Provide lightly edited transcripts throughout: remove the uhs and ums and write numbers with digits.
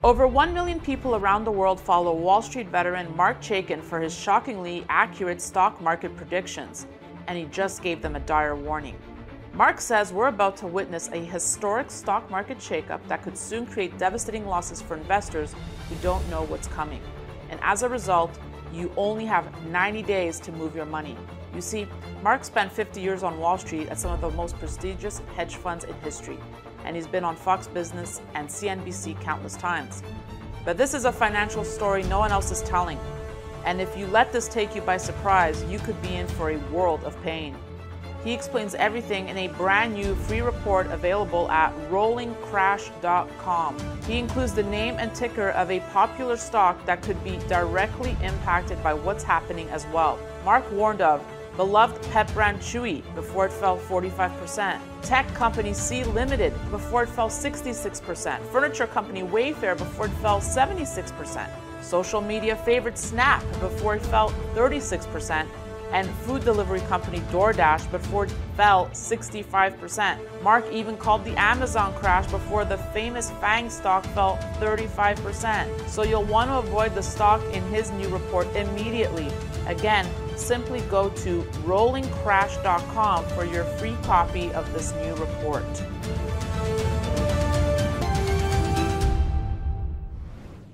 Over 1 million people around the world follow Wall Street veteran Mark Chaikin for his shockingly accurate stock market predictions, and he just gave them a dire warning. Mark says we're about to witness a historic stock market shakeup that could soon create devastating losses for investors who don't know what's coming. And as a result, you only have 90 days to move your money. You see, Mark spent 50 years on Wall Street at some of the most prestigious hedge funds in history, and he's been on Fox Business and CNBC countless times. But this is a financial story no one else is telling. And if you let this take you by surprise, you could be in for a world of pain. He explains everything in a brand new free report available at rollingcrash.com. He includes the name and ticker of a popular stock that could be directly impacted by what's happening as well. Mark warned of beloved pet brand Chewy before it fell 45%, tech company Sea Limited before it fell 66%, furniture company Wayfair before it fell 76%, social media favorite Snap before it fell 36%, and food delivery company DoorDash before it fell 65%. Mark even called the Amazon crash before the famous FANG stock fell 35%. So you'll want to avoid the stock in his new report immediately. Again, simply go to rollingcrash.com for your free copy of this new report.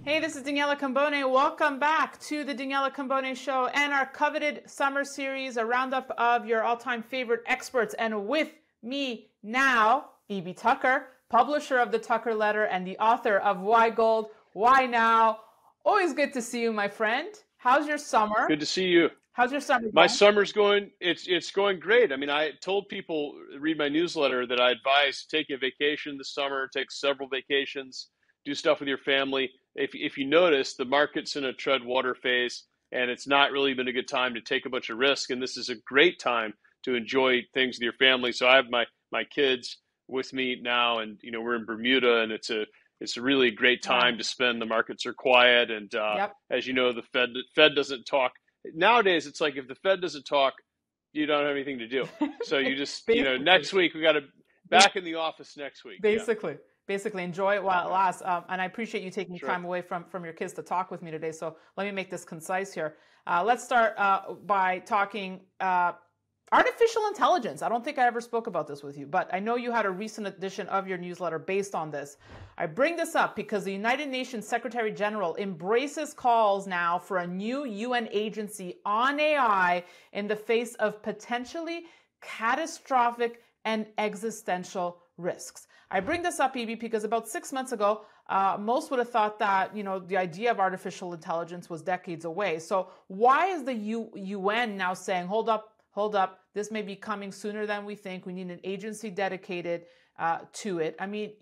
Hey, this is Daniela Cambone. Welcome back to the Daniela Cambone Show and our coveted summer series, a roundup of your all-time favorite experts. And with me now, E.B. Tucker, publisher of the Tucker Letter and the author of Why Gold, Why Now. Always good to see you, my friend. How's your summer? Good to see you. How's your summer going? My summer's going, it's going great. I mean, I told people, read my newsletter, that I advise taking a vacation this summer, take several vacations, do stuff with your family. If you notice, the market's in a tread water phase, and it's not really been a good time to take a bunch of risk. And this is a great time to enjoy things with your family. So I have my kids with me now, and we're in Bermuda, and it's a really great time to spend. The markets are quiet, and as you know, the Fed doesn't talk nowadays. It's like if the Fed doesn't talk, you don't have anything to do. So you just next week we got to back in the office next week. Basically, enjoy it while it lasts. And I appreciate you taking time away from your kids to talk with me today. So let me make this concise here. Let's start by talking artificial intelligence. I don't think I ever spoke about this with you, but I know you had a recent edition of your newsletter based on this. I bring this up because the United Nations Secretary General embraces calls now for a new UN agency on AI in the face of potentially catastrophic and existential risks. I bring this up, EB, because about 6 months ago, most would have thought that, the idea of artificial intelligence was decades away. So why is the UN now saying, hold up, this may be coming sooner than we think. We need an agency dedicated to it. I mean,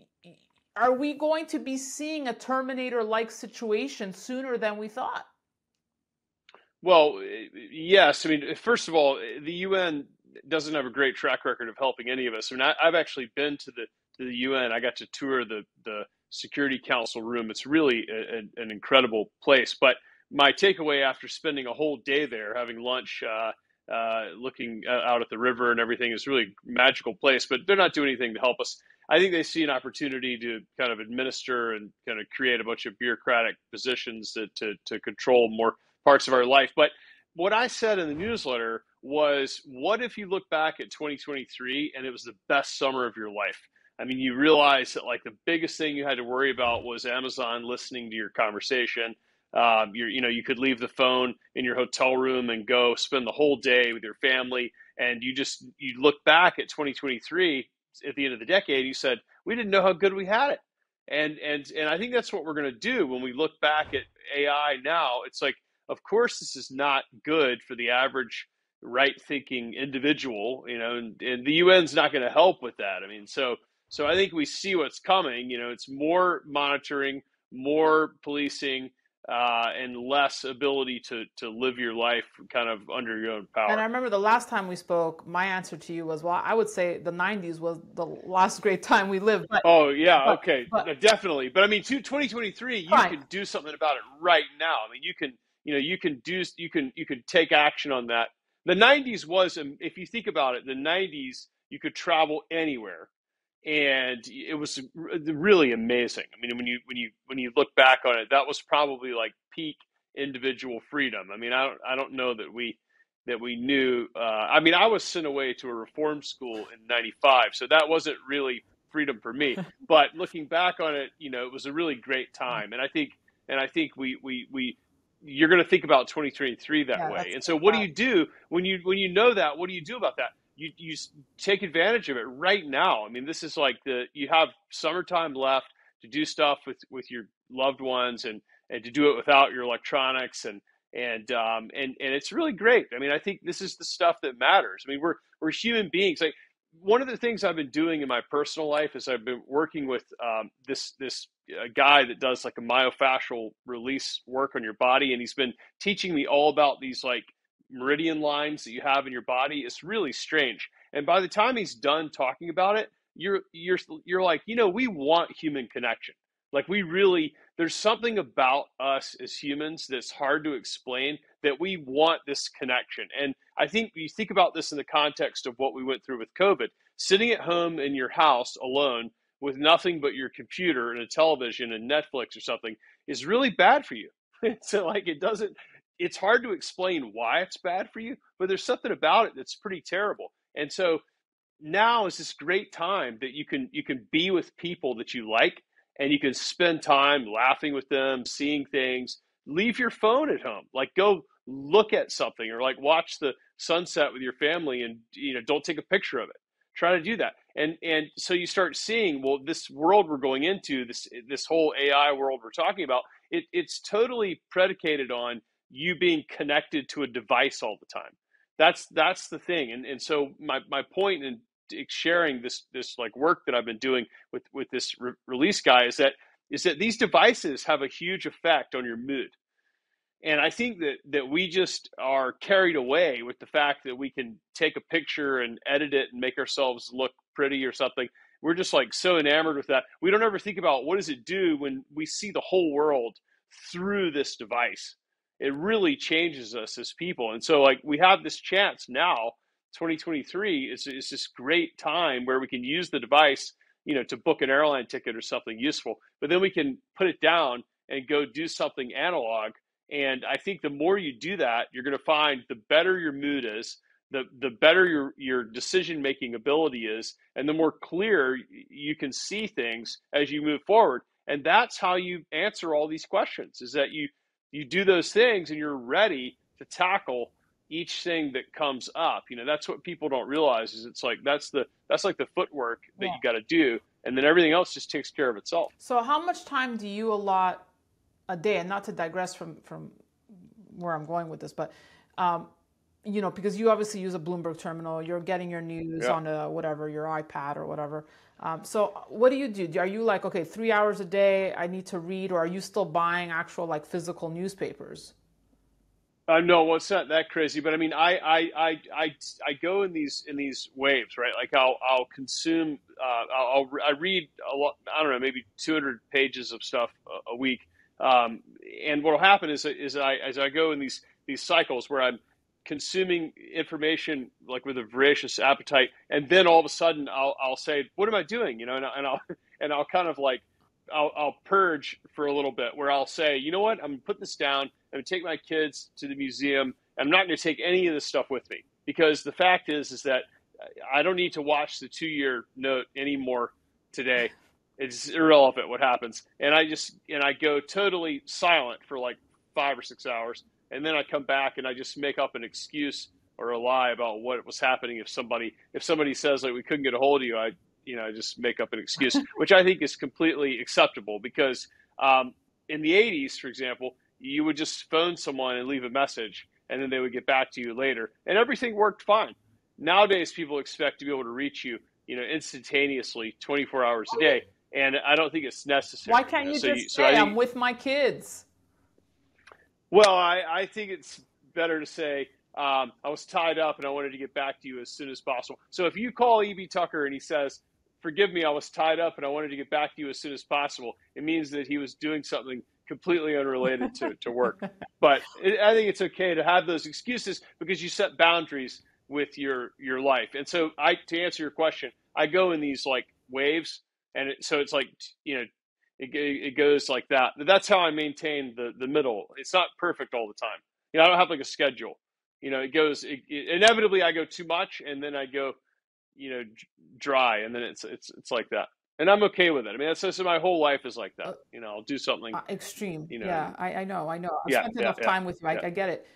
are we going to be seeing a Terminator-like situation sooner than we thought? Well, yes. I mean, first of all, the UN doesn't have a great track record of helping any of us. I mean, I've actually been to the UN. I got to tour the Security Council room. It's really an incredible place. But my takeaway after spending a whole day there, having lunch, looking out at the river and everything, is really a magical place. But they're not doing anything to help us. I think they see an opportunity to kind of administer and kind of create a bunch of bureaucratic positions to control more parts of our life. But what I said in the newsletter was, what if you look back at 2023 and it was the best summer of your life? I mean, you realize that like the biggest thing you had to worry about was Amazon listening to your conversation. You could leave the phone in your hotel room and go spend the whole day with your family. And you look back at 2023 at the end of the decade, you said, we didn't know how good we had it. And I think that's what we're going to do when we look back at AI now. It's like, of course, this is not good for the average right-thinking individual, and the UN's not going to help with that. I mean, so I think we see what's coming. It's more monitoring, more policing, and less ability to live your life kind of under your own power. And I remember the last time we spoke, my answer to you was, well, I would say the 90s was the last great time we lived. But, definitely. But I mean, 2023, you can do something about it right now. I mean, you can take action on that. The 90s was, if you think about it, the 90s, you could travel anywhere. and it was really amazing. I mean, when you look back on it, that was probably like peak individual freedom. I mean, I don't know that we knew. I mean, I was sent away to a reform school in '95, so that wasn't really freedom for me. But looking back on it, it was a really great time, and I think we you're going to think about 2023 that Yeah, way. that's And so, what do you do when you know that? What do you do about that? You take advantage of it right now. I mean, this is like you have summertime left to do stuff with your loved ones and to do it without your electronics and it's really great. I mean, I think this is the stuff that matters. I mean, we're human beings. Like, one of the things I've been doing in my personal life is I've been working with this guy that does like a myofascial release work on your body, and he's been teaching me all about these like meridian lines that you have in your body. It's really strange. And by the time he's done talking about it, you're like, we want human connection. Like, there's something about us as humans that's hard to explain, that we want this connection. And I think you think about this in the context of what we went through with COVID, sitting at home in your house alone with nothing but your computer and a television and Netflix or something is really bad for you. So like, it's hard to explain why it's bad for you, but there's something about it that's pretty terrible. And so now is this great time that you can be with people that you like, and you can spend time laughing with them, seeing things. Leave your phone at home. Like, go look at something, or like watch the sunset with your family, and don't take a picture of it. Try to do that. And so you start seeing, well, this world we're going into, this whole AI world we're talking about, it's totally predicated on you being connected to a device all the time. That's the thing. And so my point in sharing this like work that I've been doing with this release guy is that these devices have a huge effect on your mood. And I think that we just are carried away with the fact that we can take a picture and edit it and make ourselves look pretty or something. We're just like so enamored with that. We don't ever think about, what does it do when we see the whole world through this device? It really changes us as people. And so like, we have this chance now. 2023 is this great time where we can use the device, to book an airline ticket or something useful, but then we can put it down and go do something analog. And I think the more you do that, you're going to find the better your mood is, the better your decision-making ability is, and the more clear you can see things as you move forward. And that's how you answer all these questions, is that you do those things and you're ready to tackle each thing that comes up. That's what people don't realize, is it's like, that's like the footwork that you got to do. And then everything else just takes care of itself. So how much time do you allot a day? And not to digress from where I'm going with this, but because you obviously use a Bloomberg terminal, you're getting your news on your iPad or whatever. So what do you do? Are you like, okay, 3 hours a day I need to read, or are you still buying actual like physical newspapers? No, well, it's not that crazy, but I mean, I go in these waves, right? Like, I'll consume, I read a lot, I don't know, maybe 200 pages of stuff a week. And what'll happen is as I go in these cycles where I'm consuming information like with a voracious appetite, and then all of a sudden I'll say, what am I doing? And I'll kind of like, I'll purge for a little bit, where I'll say, you know what, I'm gonna put this down. I'm gonna take my kids to the museum. I'm not gonna take any of this stuff with me, because the fact is that I don't need to watch the 2-year note anymore today. It's irrelevant what happens. And I go totally silent for like 5 or 6 hours. And then I come back and I just make up an excuse or a lie about what was happening. If somebody says like, we couldn't get a hold of you, I just make up an excuse, which I think is completely acceptable, because in the 80s, for example, you would just phone someone and leave a message, and then they would get back to you later, and everything worked fine. Nowadays, people expect to be able to reach you, instantaneously, 24 hours a day, and I don't think it's necessary. Why can't you just say, I'm with my kids? Well, I think it's better to say, I was tied up and I wanted to get back to you as soon as possible. So if you call E.B. Tucker and he says, forgive me, I was tied up and I wanted to get back to you as soon as possible, it means that he was doing something completely unrelated to work. But I think it's okay to have those excuses, because you set boundaries with your life. And so to answer your question, I go in these like waves, and so it's like, it goes like that. But that's how I maintain the middle. It's not perfect all the time. I don't have like a schedule. It goes inevitably. I go too much, and then I go, dry, and then it's like that, and I'm okay with it. I mean, that's my whole life is like that. I'll do something. Extreme. And I know. I've yeah, spent yeah, enough yeah, time with you. yeah, I get it.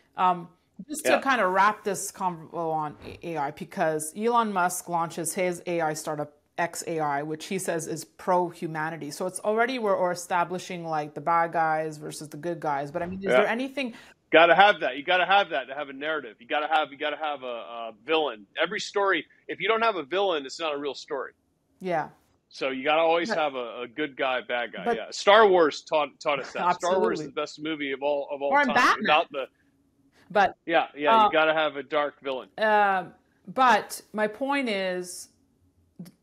Just to yeah, kind of wrap this convo on AI, because Elon Musk launches his AI startup XAI, which he says is pro-humanity. So it's already we're establishing like the bad guys versus the good guys. But I mean, is yeah. there anything? Got to have that. You got to have that to have a narrative. You got to have a villain. Every story. If you don't have a villain, it's not a real story. Yeah. So you got to always But have a good guy, bad guy. but Yeah, Star Wars taught us that. Star Wars is absolutely. the best movie of all Or in time. Batman. Without the But yeah, you uh, got to have a dark villain. but my point is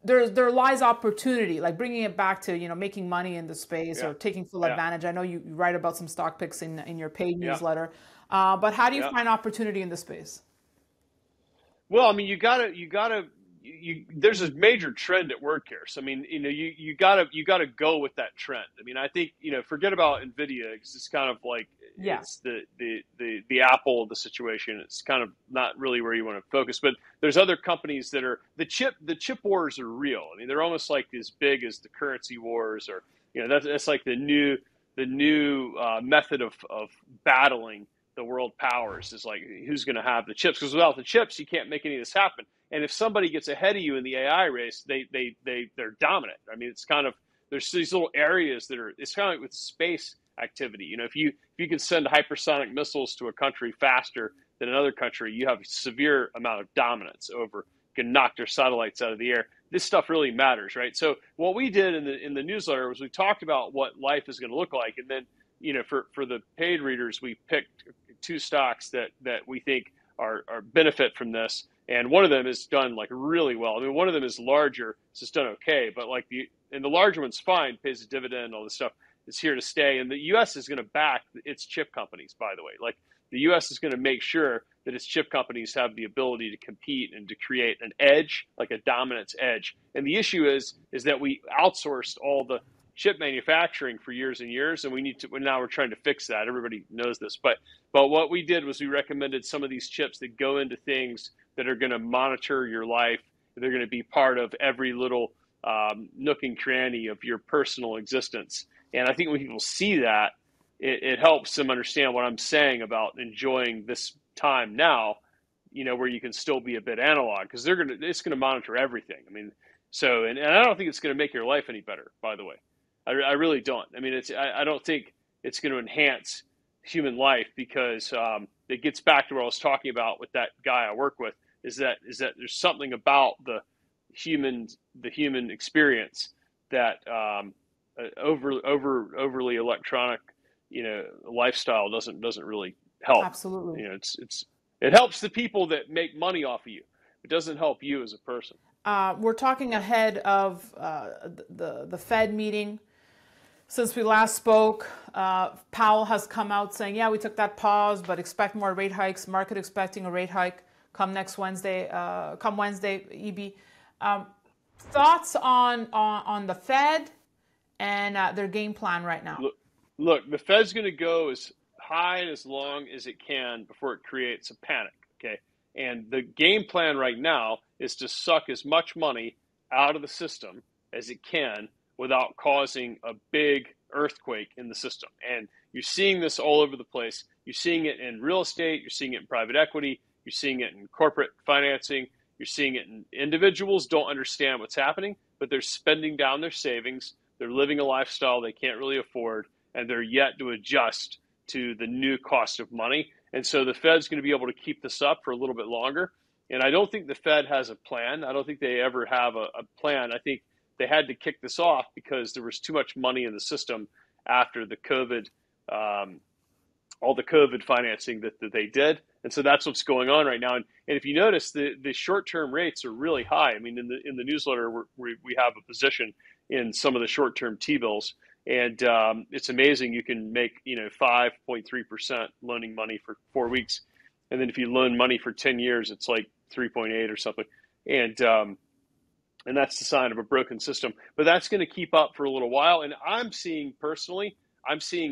there lies opportunity, like bringing it back to making money in the space Yeah, or taking full yeah, advantage. I know you write about some stock picks in your paid yeah, newsletter, but how do you yeah. find opportunity in the space? Well, I mean, there's a major trend at work here. So, I mean, you gotta go with that trend. I mean, I think, forget about Nvidia, because it's kind of like, Yeah, it's the Apple of the situation. It's kind of not really where you want to focus, but there's other companies that are the chip wars are real. I mean, they're almost like as big as the currency wars, or, that's like the new method of battling the world powers, is like, who's going to have the chips, because without the chips you can't make any of this happen. And if somebody gets ahead of you in the AI race, they're dominant. I mean, it's kind of, there's these little areas that are, it's kind of like with space activity. If you can send hypersonic missiles to a country faster than another country, you have a severe amount of dominance over, can knock their satellites out of the air. This stuff really matters, right? So what we did in the newsletter was we talked about what life is going to look like, and then, for the paid readers, we picked two stocks that we think are benefit from this. And one of them has done like really well. I mean, one of them is larger, so it's done okay. But like the larger one's fine, pays a dividend, all this stuff is here to stay. And the U.S. is going to back its chip companies, by the way. Like, the U.S. is going to make sure that its chip companies have the ability to compete and to create an edge, like a dominance edge. And the issue is that we outsourced all the chip manufacturing for years and years, and now we're trying to fix that. Everybody knows this, but what we did was we recommended some of these chips that go into things that are going to monitor your life. They're going to be part of every little nook and cranny of your personal existence. And I think when people see that, it helps them understand what I'm saying about enjoying this time now, where you can still be a bit analog, because it's going to monitor everything. I mean, so, and I don't think it's going to make your life any better, by the way. I really don't. I mean, I don't think it's going to enhance human life, because it gets back to what I was talking about with that guy I work with, is that there's something about the human experience that overly electronic, lifestyle doesn't really help. absolutely. It helps the people that make money off of you. It doesn't help you as a person. We're talking ahead of the Fed meeting. Since we last spoke, Powell has come out saying, yeah, we took that pause, but expect more rate hikes. Market expecting a rate hike come Wednesday, EB. Thoughts on the Fed and their game plan right now? Look, the Fed's going to go as high and as long as it can before it creates a panic, okay? And the game plan right now is to suck as much money out of the system as it can without causing a big earthquake in the system. And you're seeing this all over the place. You're seeing it in real estate. You're seeing it in private equity. You're seeing it in corporate financing. You're seeing it in individuals don't understand what's happening, but they're spending down their savings. They're living a lifestyle they can't really afford, and they're yet to adjust to the new cost of money. And so the Fed's going to be able to keep this up for a little bit longer. And I don't think the Fed has a plan. I don't think they ever have a plan. I think they had to kick this off because there was too much money in the system after the COVID, all the COVID financing that they did. And so that's what's going on right now. And if you notice, the short-term rates are really high. I mean, in the newsletter, we have a position in some of the short-term T-bills. And it's amazing. You can make 5.3% loaning money for 4 weeks, and then if you loan money for 10 years, it's like 3.8 or something. And and that's the sign of a broken system. But that's going to keep up for a little while. And I'm seeing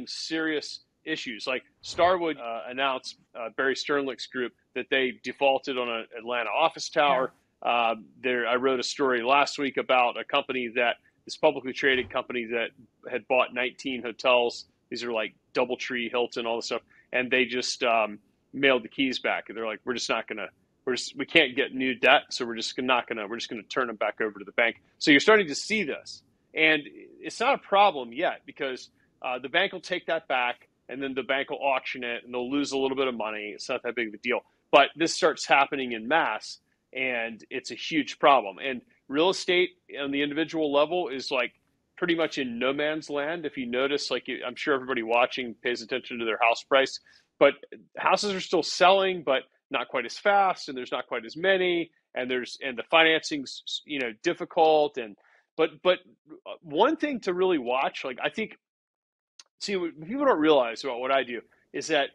serious issues. Like Starwood announced, Barry Sternlicht's group, that they defaulted on an Atlanta office tower. I wrote a story last week about a company this publicly traded company that had bought 19 hotels. These are like DoubleTree, Hilton, all this stuff, and they just mailed the keys back. And they're like, we're just not going to. We can't get new debt, so we're just going to turn them back over to the bank. So you're starting to see this, and it's not a problem yet because the bank will take that back, and then the bank will auction it, and they'll lose a little bit of money. It's not that big of a deal. But this starts happening in mass, and it's a huge problem. And real estate on the individual level is like pretty much in no man's land. If you notice, like I'm sure everybody watching pays attention to their house price, but houses are still selling, but not quite as fast, and there's not quite as many, and the financing's difficult, but one thing to really watch, like I think, see, what people don't realize about what I do is that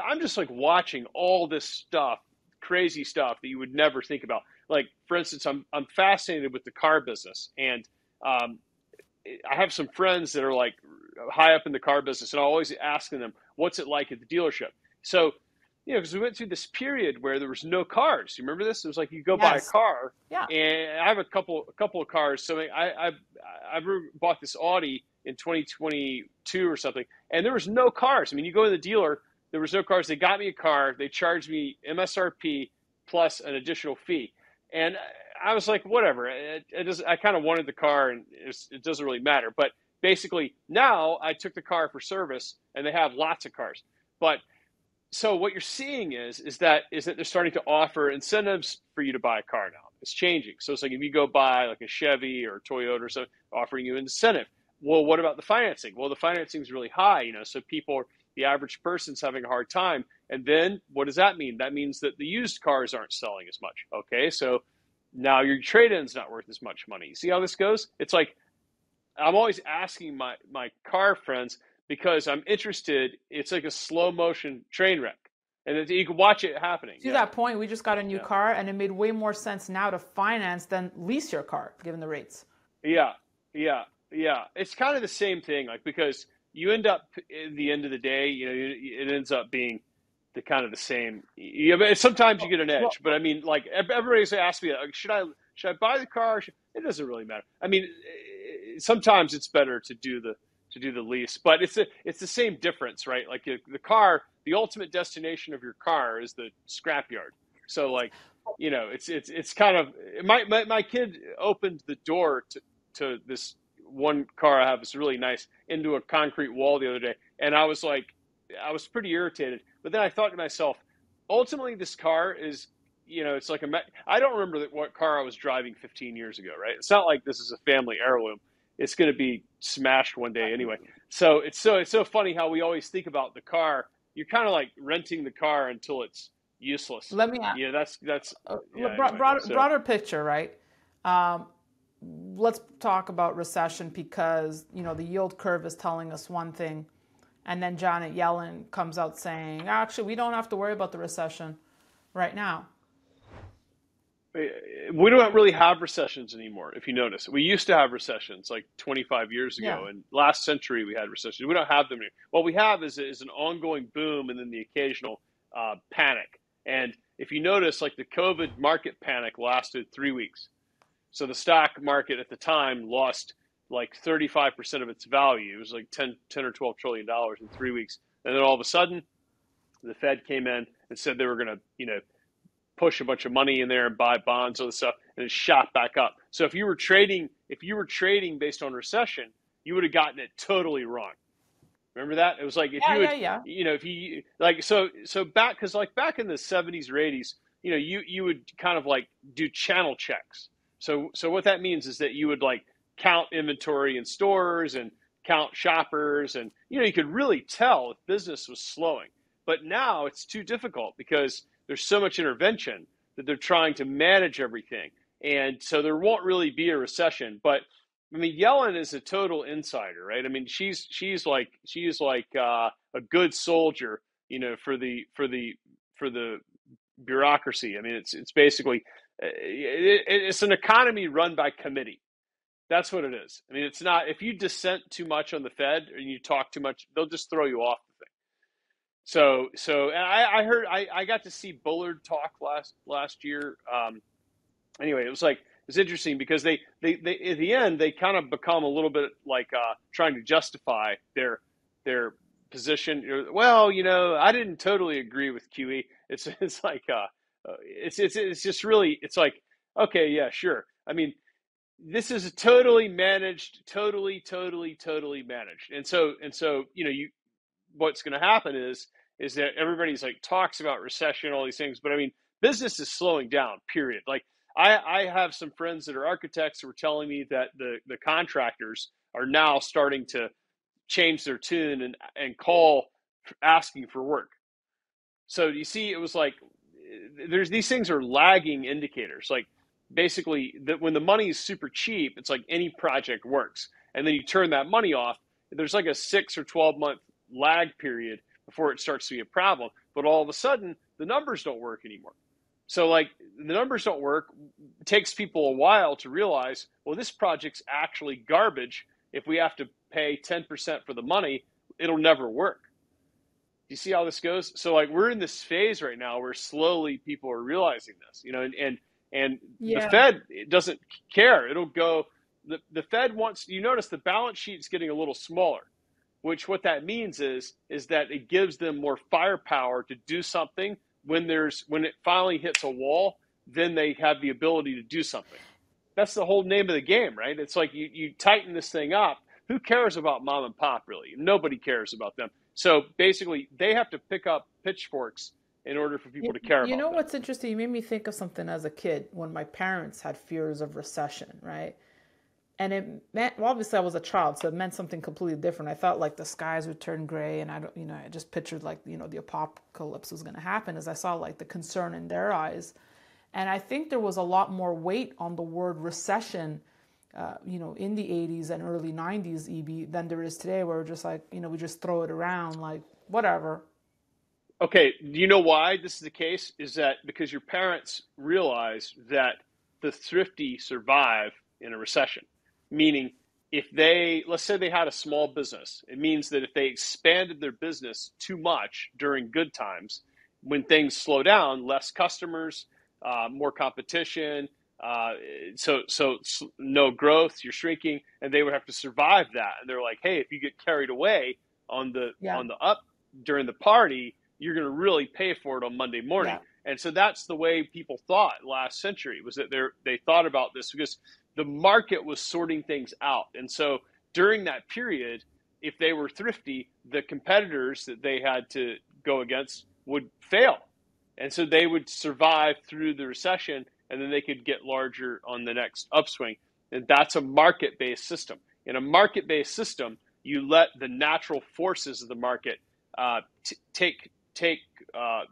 I'm just like watching all this stuff, crazy stuff that you would never think about. Like for instance, I'm fascinated with the car business, and I have some friends that are like high up in the car business, and I'm always asking them, what's it like at the dealership? So because we went through this period where there was no cars. You remember this? It was like you go buy a car, and I have a couple of cars. So I bought this Audi in 2022 or something, and there was no cars. I mean, you go to the dealer, there was no cars. They got me a car. They charged me MSRP plus an additional fee, and I was like, whatever. I kind of wanted the car, and it doesn't really matter. But basically, now I took the car for service, and they have lots of cars, but. So what you're seeing is that they're starting to offer incentives for you to buy a car now. It's changing. So it's like if you go buy like a Chevy or a Toyota or something, offering you an incentive. Well, what about the financing? Well, the financing is really high, so the average person's having a hard time. And then what does that mean? That means that the used cars aren't selling as much. Okay, so now your trade-in's not worth as much money. You see how this goes? It's like I'm always asking my car friends, because I'm interested. It's like a slow motion train wreck, and you can watch it happening. To that point, we just got a new car, and it made way more sense now to finance than lease your car, given the rates. Yeah. It's kind of the same thing, like because you end up at the end of the day, it ends up being the kind of the same. Sometimes you get an edge, but I mean, like everybody's asked me, like, should I buy the car? It doesn't really matter. I mean, sometimes it's better to do the lease, but it's the same difference, right? Like the car, the ultimate destination of your car is the scrapyard. So like, it's kind of my kid opened the door to this one car I have. It's really nice, into a concrete wall the other day, and I was pretty irritated. But then I thought to myself, ultimately, this car is. It's like I don't remember what car I was driving 15 years ago, right? It's not like this is a family heirloom. It's going to be smashed one day anyway. So it's so funny how we always think about the car. You're kind of like renting the car until it's useless. Let me ask. Yeah, that's broader picture, right? Let's talk about recession, because the yield curve is telling us one thing, and then Janet Yellen comes out saying, actually, we don't have to worry about the recession right now. We don't really have recessions anymore, if you notice. We used to have recessions like 25 years ago, and last century we had recessions. We don't have them anymore. What we have is an ongoing boom and then the occasional panic. And if you notice, like the COVID market panic lasted 3 weeks. So the stock market at the time lost like 35% of its value. It was like 10 or $12 trillion in 3 weeks. And then all of a sudden, the Fed came in and said they were going to, push a bunch of money in there and buy bonds and stuff, and it shot back up. So if you were trading based on recession, you would have gotten it totally wrong. Remember that? It was like if you like so back, because like back in the 70s or 80s, you would kind of like do channel checks. So what that means is that you would like count inventory in stores and count shoppers, and you could really tell if business was slowing. But now it's too difficult because there's so much intervention that they're trying to manage everything. And so there won't really be a recession. But I mean, Yellen is a total insider, right? I mean, she's like a good soldier, for the bureaucracy. I mean, it's basically It's an economy run by committee. That's what it is. I mean, it's not, if you dissent too much on the Fed or you talk too much, they'll just throw you off the thing. So and I heard, I got to see Bullard talk last year. Anyway, it was interesting because they at the end, they kind of become a little bit like trying to justify their position. Well, I didn't totally agree with QE. It's like it's just really, it's like, okay, yeah, sure. I mean, this is a totally managed, totally managed. And so, what's going to happen is that everybody's like talks about recession, all these things, but I mean, business is slowing down, period. Like I have some friends that are architects who were telling me that the contractors are now starting to change their tune and call asking for work. So you see, it was like, these things are lagging indicators. Like basically when the money is super cheap, it's like any project works. And then you turn that money off, there's like a 6 or 12 month lag period before it starts to be a problem. But all of a sudden, the numbers don't work anymore. So like the numbers don't work. It takes people a while to realize, well, this project's actually garbage. If we have to pay 10% for the money, it'll never work. Do you see how this goes? So like we're in this phase right now where slowly people are realizing this, and the Yeah. Fed doesn't care. It'll go, the Fed wants, you notice the balance sheet's getting a little smaller, which what that means is that it gives them more firepower to do something when it finally hits a wall, then they have the ability to do something. That's the whole name of the game, right? It's like you tighten this thing up. Who cares about mom and pop, really? Nobody cares about them. So basically, they have to pick up pitchforks in order for people to care You about know them. what's interesting? You made me think of something as a kid when my parents had fears of recession, right? And it meant, well, obviously I was a child, so it meant something completely different. I thought like the skies would turn gray, and I just pictured like, the apocalypse was going to happen as I saw like the concern in their eyes. And I think there was a lot more weight on the word recession, in the 80s and early 90s, EB, than there is today, where we're just like, we just throw it around like whatever. Okay, do you know why this is the case? Is that because your parents realize that the thrifty survive in a recession? Meaning, if let's say they had a small business, it means that if they expanded their business too much during good times, when things slow down, less customers, more competition, so no growth, you're shrinking, and they would have to survive that. And they're like, hey, if you get carried away on the Yeah. up during the party, you're going to really pay for it on Monday morning. Yeah. And so that's the way people thought last century, was that they thought about this because the market was sorting things out. And so during that period, if they were thrifty, the competitors that they had to go against would fail. And so they would survive through the recession, and then they could get larger on the next upswing. And that's a market-based system. In a market-based system, you let the natural forces of the market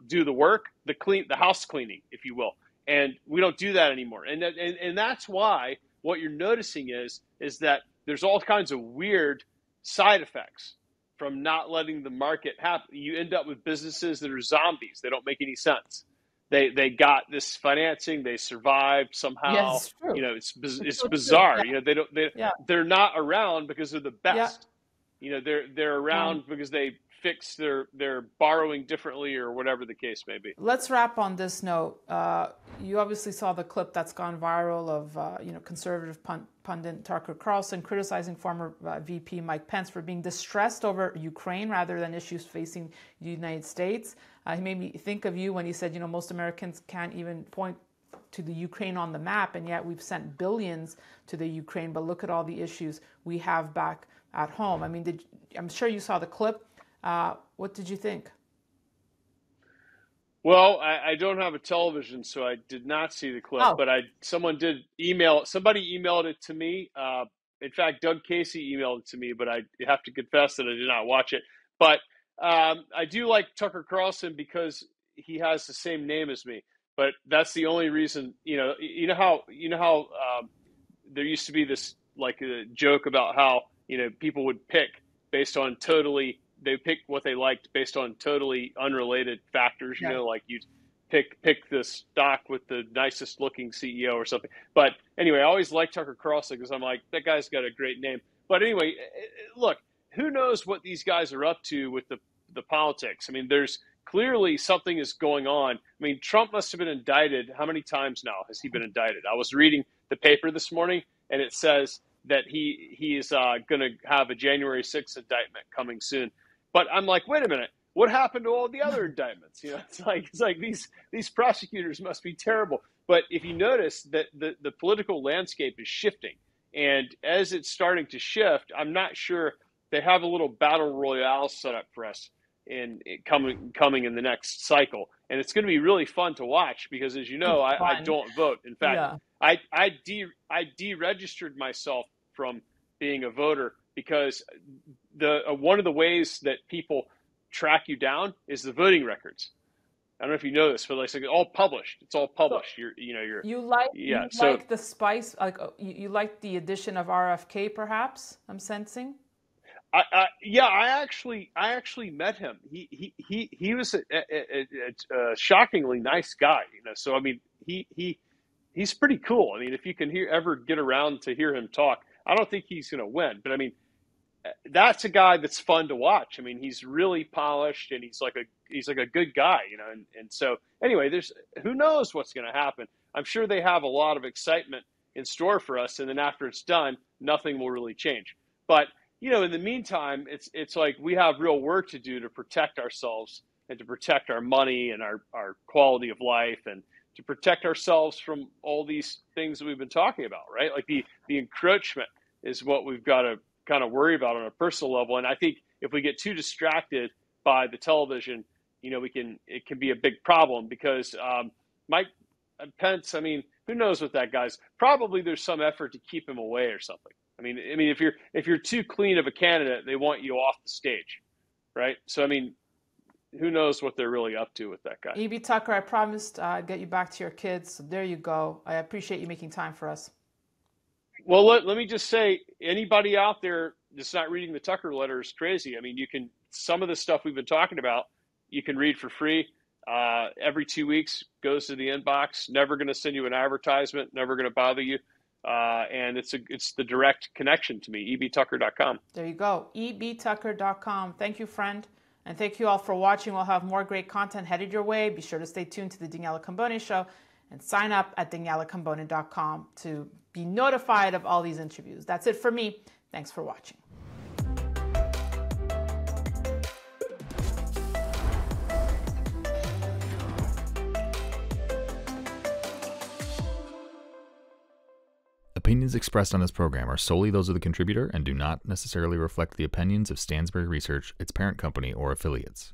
do the work, the house cleaning, if you will. And we don't do that anymore. And that's why what you're noticing is that there's all kinds of weird side effects from not letting the market happen. You end up with businesses that are zombies. They don't make any sense. They got this financing. They survived somehow. Yes, it's true. It's So true. bizarre. Yeah. Yeah. They're not around because they're the Yeah. best. They're around because they fix their borrowing differently or whatever the case may be. Let's wrap on this note. You obviously saw the clip that's gone viral of conservative pundit Tucker Carlson criticizing former VP Mike Pence for being distressed over Ukraine rather than issues facing the United States. He made me think of you when he said, most Americans can't even point to the Ukraine on the map, and yet we've sent billions to the Ukraine. But look at all the issues we have back at home. I mean, I'm sure you saw the clip. What did you think? Well, I don't have a television, so I did not see the clip. Oh. But somebody emailed it to me. In fact, Doug Casey emailed it to me, but I have to confess that I did not watch it. But I do like Tucker Carlson because he has the same name as me. But that's the only reason. You know how there used to be this like a joke about how people would pick based on they picked what they liked based on totally unrelated factors. Yeah. Like you'd pick the stock with the nicest looking CEO or something. But anyway, I always like Tucker Carlson because I'm like, that guy's got a great name. But anyway, look, who knows what these guys are up to with the politics? I mean, there's clearly something is going on. I mean, Trump must have been indicted. How many times now has he been indicted? I was reading the paper this morning, and it says that he is going to have a January 6th indictment coming soon. But I'm like, wait a minute. What happened to all the other indictments? You know, it's like these prosecutors must be terrible. But if you notice that the political landscape is shifting, and as it's starting to shift, I'm not sure they have a little battle royale set up for us coming in the next cycle, and it's going to be really fun to watch because, as you know, I don't vote. In fact, yeah. I deregistered myself from being a voter because one of the ways that people track you down is the voting records. I don't know if you know this, but like all published. It's all published. So you like the spice, like you like the addition of RFK, perhaps. I'm sensing. I actually met him. He was a shockingly nice guy. You know, so I mean he's pretty cool. I mean, if you can ever get around to hear him talk, I don't think he's going to win, but I mean, that's a guy that's fun to watch. I mean, he's really polished and he's like a good guy, you know. And so anyway, who knows what's going to happen. I'm sure they have a lot of excitement in store for us. And then after it's done, nothing will really change. But, you know, in the meantime, it's like we have real work to do to protect ourselves and to protect our money and our quality of life and to protect ourselves from all these things that we've been talking about, right? Like the encroachment is what we've got to kind of worry about on a personal level. And I think if we get too distracted by the television, you know, it can be a big problem because Mike Pence, I mean, who knows what that guy's, probably there's some effort to keep him away or something. I mean, if you're too clean of a candidate, they want you off the stage, right? So, I mean, who knows what they're really up to with that guy. E.B. Tucker, I promised I'd get you back to your kids. So there you go. I appreciate you making time for us. Well, let me just say, anybody out there that's not reading the Tucker letter is crazy. I mean, some of the stuff we've been talking about, you can read for free. Every 2 weeks, goes to the inbox. Never going to send you an advertisement. Never going to bother you. And it's the direct connection to me, ebtucker.com. There you go, ebtucker.com. Thank you, friend. And thank you all for watching. We'll have more great content headed your way. Be sure to stay tuned to the Daniela Cambone Show and sign up at danielacambone.com to be notified of all these interviews. That's it for me. Thanks for watching. Opinions expressed on this program are solely those of the contributor and do not necessarily reflect the opinions of Stansberry Research, its parent company, or affiliates.